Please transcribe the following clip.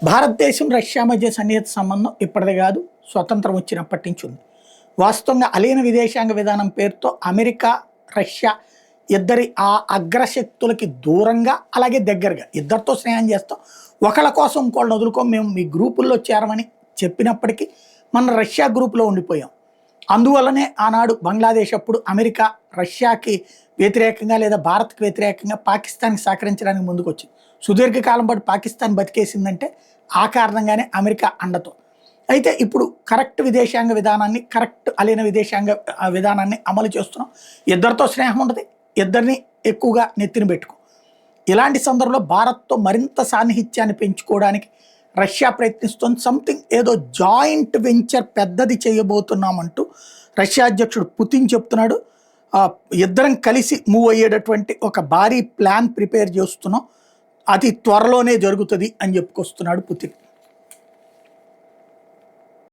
భారతదేశం రష్యా మధ్య సన్నిహిత సంబంధం ఇప్పటిది కాదు, స్వతంత్రం వచ్చినప్పటి నుంచి ఉంది. వాస్తవంగా అలీన విదేశాంగ విధానం పేరుతో అమెరికా, రష్యా ఇద్దరి ఆ అగ్రశక్తులకి దూరంగా అలాగే దగ్గరగా ఇద్దరితో స్నేహం చేస్తాం. ఒకళ్ళ కోసం ఇంకోళ్ళని వదులుకో, మేము మీ గ్రూపుల్లో చేరమని చెప్పినప్పటికీ మన రష్యా గ్రూపులో ఉండిపోయాం. అందువల్లనే ఆనాడు బంగ్లాదేశ్ అప్పుడు అమెరికా రష్యాకి వ్యతిరేకంగా లేదా భారత్కి వ్యతిరేకంగా పాకిస్తాన్కి సహకరించడానికి ముందుకు వచ్చింది. సుదీర్ఘకాలం పాటు పాకిస్తాన్ బతికేసిందంటే ఆ కారణంగానే అమెరికా అండతో. అయితే ఇప్పుడు కరెక్ట్ విదేశాంగ విధానాన్ని, కరెక్ట్ అలీన విదేశాంగ విధానాన్ని అమలు చేస్తున్నాం. ఇద్దరితో స్నేహం ఉండదు, ఇద్దరిని ఎక్కువగా నెత్తిన పెట్టుకో. ఇలాంటి సందర్భంలో భారత్తో మరింత సాన్నిహిత్యాన్ని పెంచుకోవడానికి రష్యా ప్రయత్నిస్తుంది. సంథింగ్ ఏదో జాయింట్ వెంచర్ పెద్దది చేయబోతున్నామంటూ రష్యా అధ్యక్షుడు పుతిన్ చెప్తున్నాడు. ఇద్దరం కలిసి మూవ్ అయ్యేటటువంటి ఒక భారీ ప్లాన్ ప్రిపేర్ చేస్తున్నాం, అతి త్వరలోనే జరుగుతుంది అని చెప్పుకొస్తున్నాడు పుతిన్.